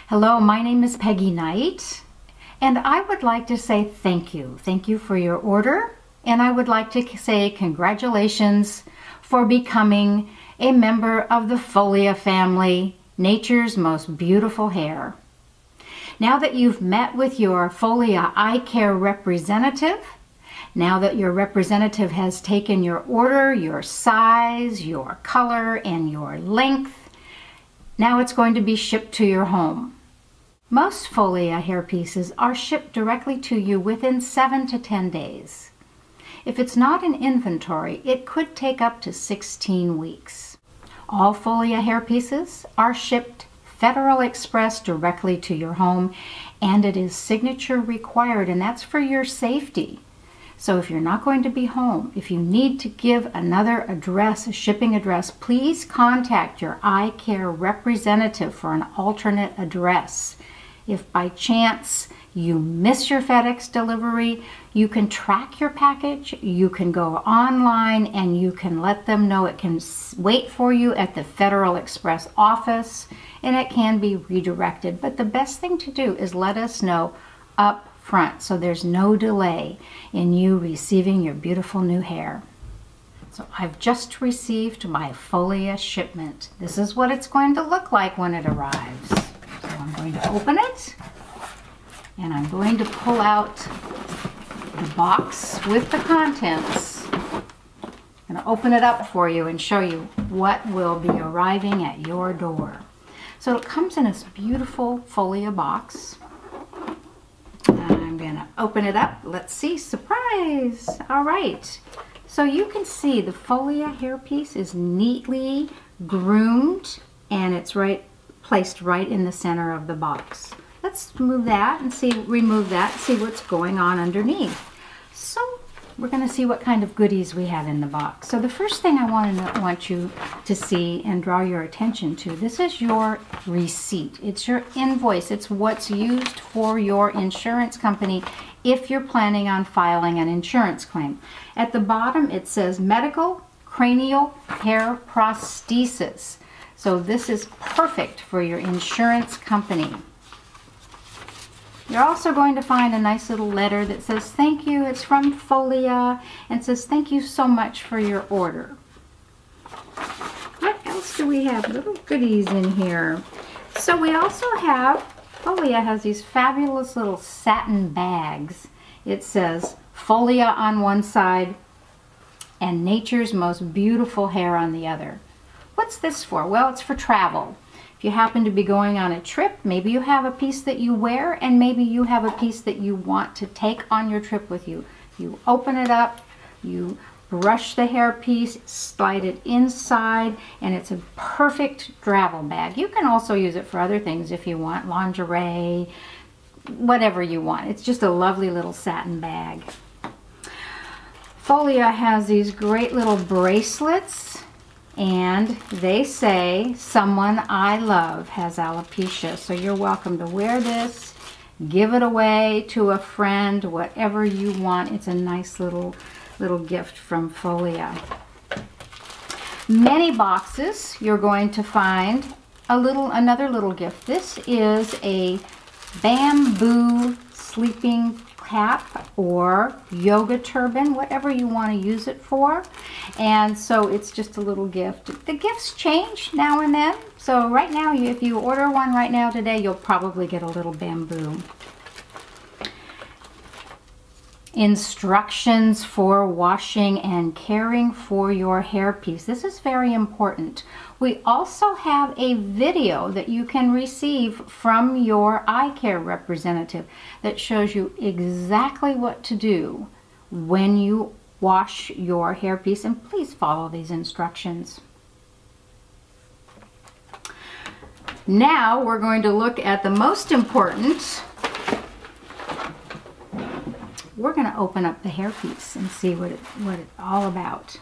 Hello, my name is Peggy Knight, and I would like to say thank you. Thank you for your order, and I would like to say congratulations for becoming a member of the FOLLEA family, nature's most beautiful hair. Now that you've met with your FOLLEA eye care representative, now that your representative has taken your order, your size, your color, and your length, now it's going to be shipped to your home. Most FOLLEA hairpieces are shipped directly to you within 7 to 10 days. If it's not in inventory, it could take up to 16 weeks. All FOLLEA hairpieces are shipped Federal Express directly to your home, and it is signature required, and that's for your safety. So if you're not going to be home, if you need to give another address, a shipping address, please contact your eye care representative for an alternate address. If by chance you miss your FedEx delivery, you can track your package, you can go online, and you can let them know it can wait for you at the Federal Express office, and it can be redirected. But the best thing to do is let us know up front so there's no delay in you receiving your beautiful new hair. So I've just received my FOLLEA shipment. This is what it's going to look like when it arrives. So I'm going to open it, and I'm going to pull out the box with the contents. I'm going to open it up for you and show you what will be arriving at your door. So it comes in this beautiful FOLLEA box. I'm going to open it up. Let's see. Surprise! All right. So you can see the FOLLEA hairpiece is neatly groomed, and it's placed right in the center of the box. Let's remove that and see what's going on underneath. So we're going to see what kind of goodies we have in the box. So the first thing I want you to see and draw your attention to, this is your receipt. It's your invoice. It's what's used for your insurance company if you're planning on filing an insurance claim. At the bottom it says medical cranial hair prosthesis. So this is perfect for your insurance company. You're also going to find a nice little letter that says thank you. It's from FOLLEA, and it says thank you so much for your order. What else do we have? Little goodies in here. So we also have, FOLLEA has these fabulous little satin bags. It says FOLLEA on one side and nature's most beautiful hair on the other. What's this for? Well, it's for travel. If you happen to be going on a trip, maybe you have a piece that you wear, and maybe you have a piece that you want to take on your trip with you. You open it up, you brush the hairpiece, slide it inside, and it's a perfect travel bag. You can also use it for other things if you want, lingerie, whatever you want. It's just a lovely little satin bag. FOLLEA has these great little bracelets, and they say, someone I love has alopecia. So you're welcome to wear this, give it away to a friend, whatever you want. It's a nice little gift from FOLLEA. Many boxes, you're going to find another little gift. This is a bamboo sleeping cap or yoga turban, whatever you want to use it for. And so it's just a little gift. The gifts change now and then. So right now, if you order one right now today, you'll probably get a little bamboo. Instructions for washing and caring for your hairpiece. This is very important. We also have a video that you can receive from your eye care representative that shows you exactly what to do when you wash your hairpiece, and please follow these instructions. Now we're going to look at the most important. We're going to open up the hairpiece and see what it's all about.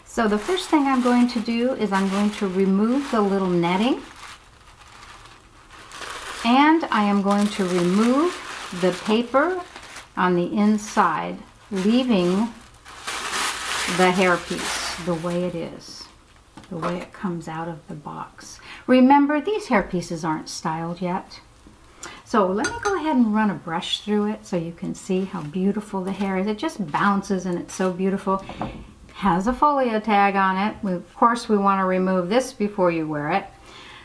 So the first thing I'm going to do is I'm going to remove the little netting, and I am going to remove the paper on the inside, leaving the hairpiece the way it is, the way it comes out of the box. Remember, these hairpieces aren't styled yet. So let me go ahead and run a brush through it so you can see how beautiful the hair is. It just bounces and it's so beautiful. Has a FOLLEA tag on it. Of course, we want to remove this before you wear it.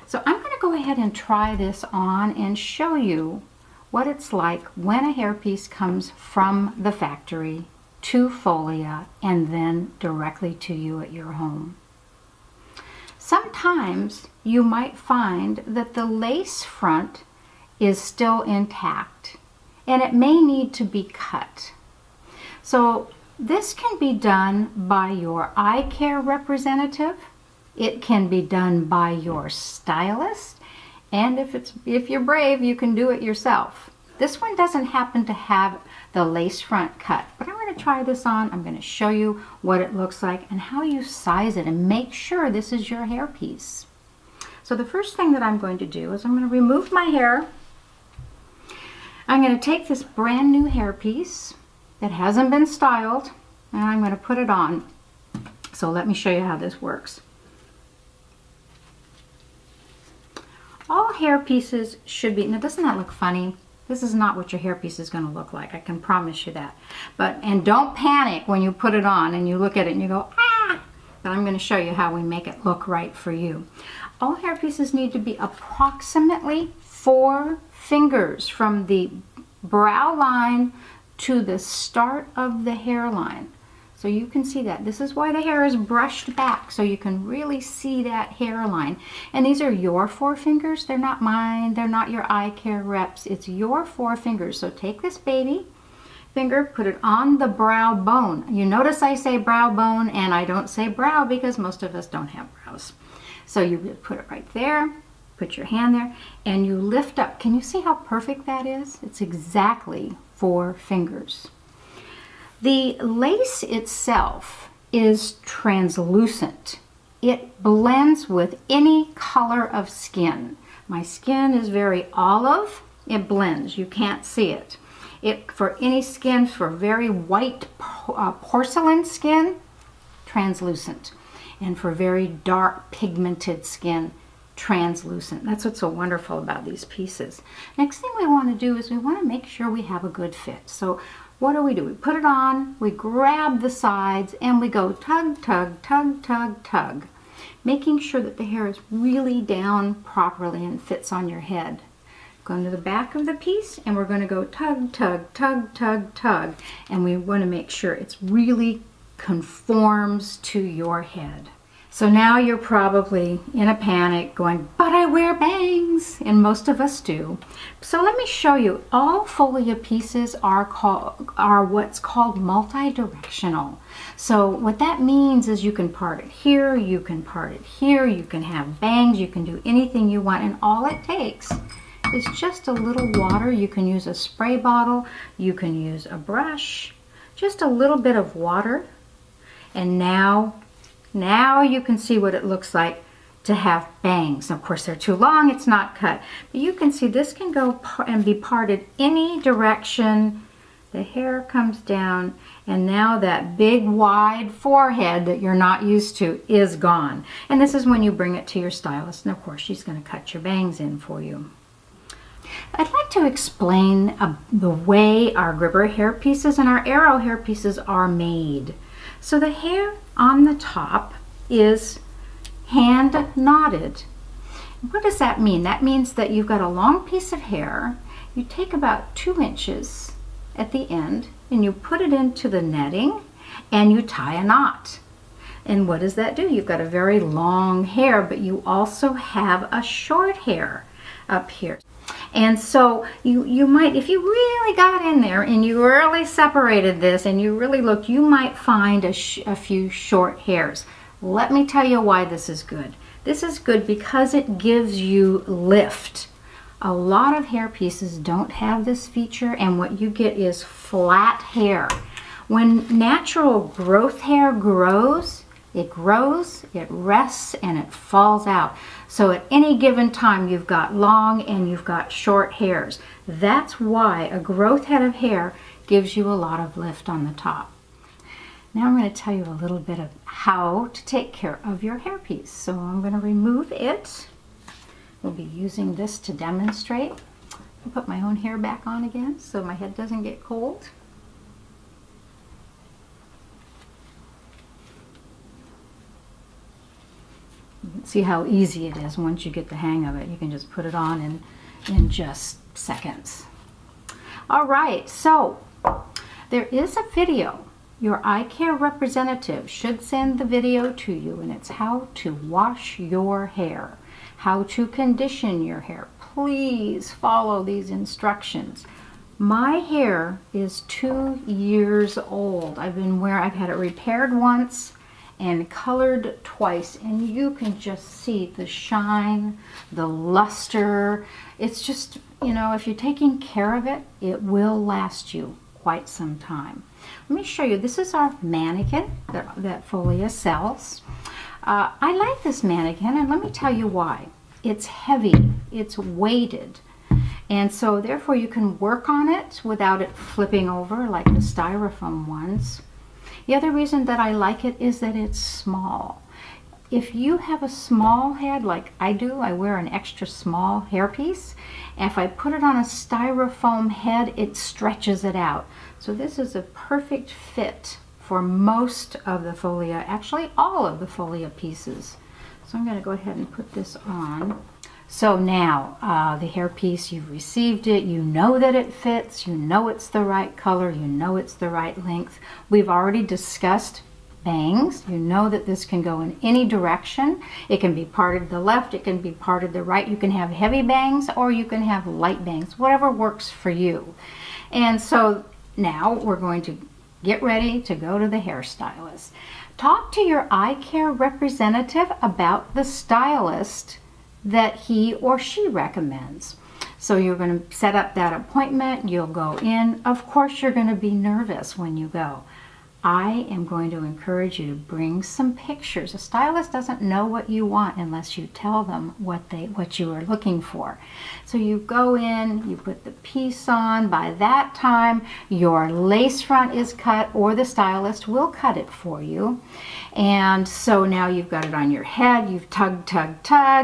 So I'm going to go ahead and try this on and show you what it's like when a hairpiece comes from the factory to FOLLEA and then directly to you at your home. Sometimes you might find that the lace front is still intact and it may need to be cut. So this can be done by your eye care representative. It can be done by your stylist, and if you're brave, you can do it yourself. This one doesn't happen to have the lace front cut, but I'm going to try this on. I'm going to show you what it looks like and how you size it and make sure this is your hairpiece. So the first thing that I'm going to do is I'm going to remove my hair. I'm going to take this brand new hairpiece that hasn't been styled and I'm going to put it on. So let me show you how this works. All hairpieces should be, now doesn't that look funny? This is not what your hairpiece is going to look like, I can promise you that. And don't panic when you put it on and you look at it and you go, ah! But I'm going to show you how we make it look right for you. All hairpieces need to be approximately 4 fingers from the brow line to the start of the hairline. So you can see that. This is why the hair is brushed back, so you can really see that hairline. And these are your 4 fingers. They're not mine. They're not your eye care reps. It's your 4 fingers. So take this baby finger, put it on the brow bone. You notice I say brow bone and I don't say brow because most of us don't have brows. So you put it right there, put your hand there, and you lift up. Can you see how perfect that is? It's exactly 4 fingers. The lace itself is translucent. It blends with any color of skin. My skin is very olive. It blends. You can't see it. For any skin, for very white porcelain skin, translucent. And for very dark pigmented skin, translucent. That's what's so wonderful about these pieces. Next thing we want to do is we want to make sure we have a good fit. So what do? We put it on, we grab the sides, and we go tug, tug, tug, tug, tug, making sure that the hair is really down properly and fits on your head. Go to the back of the piece, and we're going to go tug, tug, tug, tug, tug, and we want to make sure it's really conforms to your head. So now you're probably in a panic going, but I wear bangs, and most of us do. So let me show you, all FOLLEA pieces are what's called multi-directional. So what that means is you can part it here, you can part it here, you can have bangs, you can do anything you want, and all it takes is just a little water. You can use a spray bottle, you can use a brush, just a little bit of water, and now you can see what it looks like to have bangs. Of course, they're too long, it's not cut. But you can see this can go and be parted any direction. The hair comes down, and now that big wide forehead that you're not used to is gone. And this is when you bring it to your stylist, and of course she's going to cut your bangs in for you. I'd like to explain the way our gripper hair pieces and our arrow hair pieces are made. So the hair on the top is hand knotted. What does that mean? That means that you've got a long piece of hair, you take about 2 inches at the end and you put it into the netting and you tie a knot. And what does that do? You've got a very long hair, but you also have a short hair up here. And so you might, if you really got in there and you really separated this and you really looked, you might find a few short hairs. Let me tell you why this is good. This is good because it gives you lift. A lot of hair pieces don't have this feature, and what you get is flat hair. When natural growth hair grows, it rests, and it falls out. So at any given time, you've got long and you've got short hairs. That's why a growth head of hair gives you a lot of lift on the top. Now I'm going to tell you a little bit of how to take care of your hairpiece. So I'm going to remove it. We'll be using this to demonstrate. I'll put my own hair back on again so my head doesn't get cold. You can see how easy it is once you get the hang of it. You can just put it on in just seconds. All right, so there is a video. Your eye care representative should send the video to you, and it's how to wash your hair, how to condition your hair. Please follow these instructions. My hair is 2 years old. I've had it repaired once and colored twice, and you can just see the shine, the luster. It's just, you know, if you're taking care of it, it will last you quite some time. Let me show you. This is our mannequin that FOLLEA sells. I like this mannequin, and let me tell you why. It's heavy, it's weighted, and so therefore you can work on it without it flipping over like the styrofoam ones. The other reason that I like it is that it's small. If you have a small head like I do, I wear an extra small hairpiece. If I put it on a styrofoam head, it stretches it out. So this is a perfect fit for most of the FOLLEA, actually all of the FOLLEA pieces. So I'm going to go ahead and put this on. So now the hairpiece, you've received it, you know that it fits, you know it's the right color, you know it's the right length. We've already discussed bangs. You know that this can go in any direction. It can be parted to the left, it can be parted to the right. You can have heavy bangs or you can have light bangs, whatever works for you. And so now we're going to get ready to go to the hairstylist. Talk to your eye care representative about the stylist that he or she recommends. So you're going to set up that appointment, you'll go in. Of course you're going to be nervous when you go. I am going to encourage you to bring some pictures. A stylist doesn't know what you want unless you tell them what you are looking for. So you go in, you put the piece on. By that time, your lace front is cut, or the stylist will cut it for you. And so now you've got it on your head, you've tug,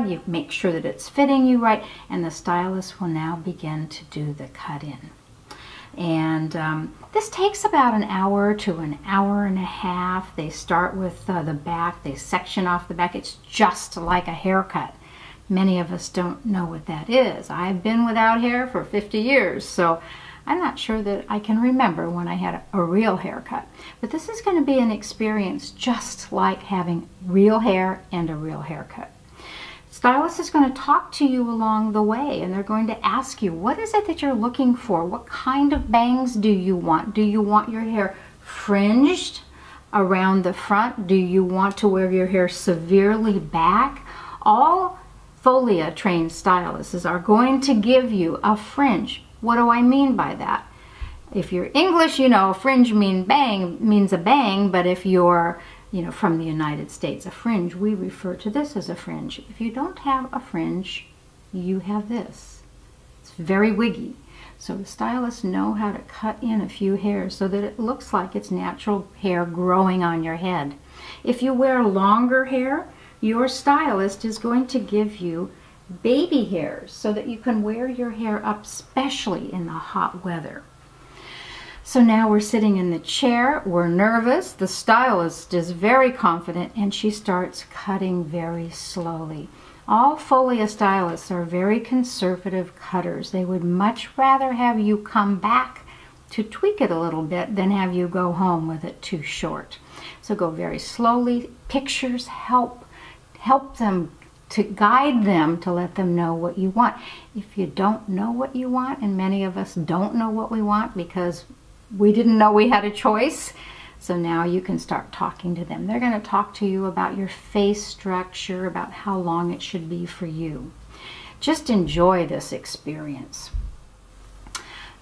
you make sure that it's fitting you right, and the stylist will now begin to do the cut-in. And this takes about an hour to an hour and a half. They start with the back, they section off the back. It's just like a haircut. Many of us don't know what that is. I've been without hair for 50 years, so I'm not sure that I can remember when I had a real haircut. But this is going to be an experience just like having real hair and a real haircut. Stylist is going to talk to you along the way, and they're going to ask you, what is it that you're looking for? What kind of bangs do you want? Do you want your hair fringed around the front? Do you want to wear your hair severely back? All FOLLEA trained stylists are going to give you a fringe. What do I mean by that? If you're English, you know, a fringe means a bang, but if you're from the United States, a fringe, we refer to this as a fringe. If you don't have a fringe, you have this. It's very wiggy. So the stylists know how to cut in a few hairs so that it looks like it's natural hair growing on your head. If you wear longer hair, your stylist is going to give you baby hairs so that you can wear your hair up, especially in the hot weather. So now we're sitting in the chair, we're nervous, the stylist is very confident, and she starts cutting very slowly. All FOLLEA stylists are very conservative cutters. They would much rather have you come back to tweak it a little bit than have you go home with it too short. So go very slowly. Pictures help them, to guide them, to let them know what you want. If you don't know what you want, and many of us don't know what we want because we didn't know we had a choice, so now you can start talking to them. They're going to talk to you about your face structure, about how long it should be for you. Just enjoy this experience.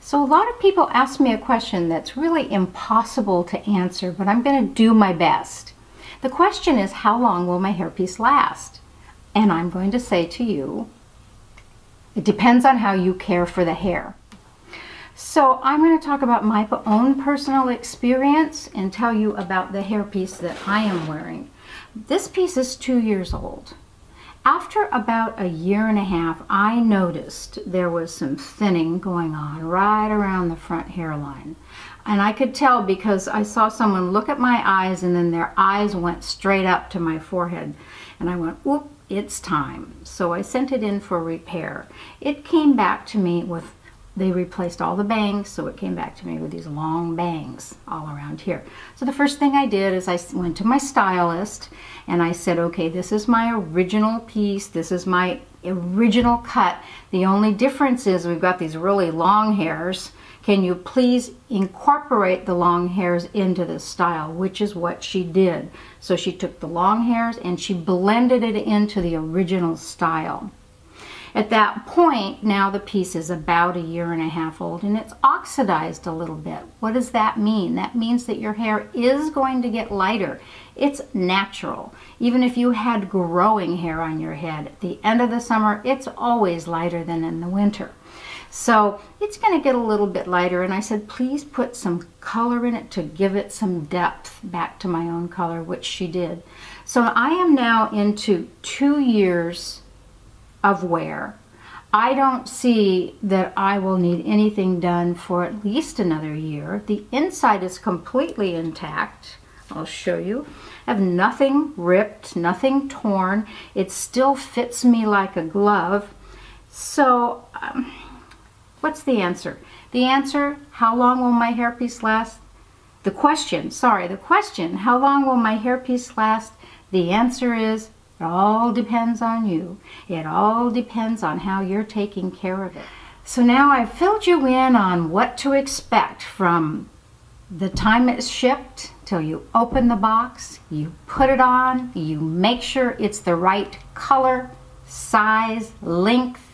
So a lot of people ask me a question that's really impossible to answer, but I'm going to do my best. The question is, how long will my hairpiece last? And I'm going to say to you, it depends on how you care for the hair. So I'm going to talk about my own personal experience and tell you about the hairpiece that I am wearing. This piece is 2 years old, After about a year and a half, I noticed there was some thinning going on right around the front hairline. And I could tell because I saw someone look at my eyes and then their eyes went straight up to my forehead. And I went, whoop, it's time. So I sent it in for repair. It came back to me with, they replaced all the bangs, so it came back to me with these long bangs all around here. So the first thing I did is I went to my stylist and I said, okay, this is my original piece. This is my original cut. The only difference is we've got these really long hairs. Can you please incorporate the long hairs into this style? Which is what she did. So she took the long hairs and she blended it into the original style. At that point, now the piece is about a year and a half old and it's oxidized a little bit. What does that mean? That means that your hair is going to get lighter. It's natural. Even if you had growing hair on your head, at the end of the summer, it's always lighter than in the winter. So it's going to get a little bit lighter, and I said, please put some color in it to give it some depth back to my own color, which she did. So I am now into 2 years of wear. I don't see that I will need anything done for at least another year. The inside is completely intact. I'll show you. I have nothing ripped, nothing torn. It still fits me like a glove. So what's the answer? The answer, how long will my hairpiece last? The question, how long will my hairpiece last? The answer is, it all depends on you. It all depends on how you're taking care of it. So now I've filled you in on what to expect from the time it's shipped till you open the box, you put it on, you make sure it's the right color, size, length.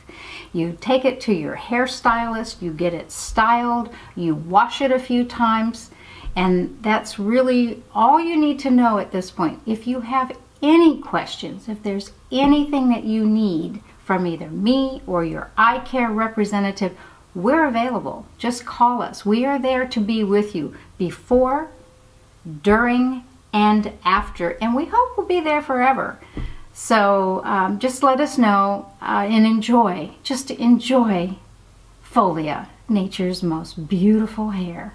You take it to your hairstylist, you get it styled, you wash it a few times, and that's really all you need to know at this point. If you have any questions, if there's anything that you need from either me or your eye care representative, we're available. Just call us. We are there to be with you before, during, and after, and we hope we'll be there forever. So just let us know and enjoy, just enjoy FOLLEA, nature's most beautiful hair.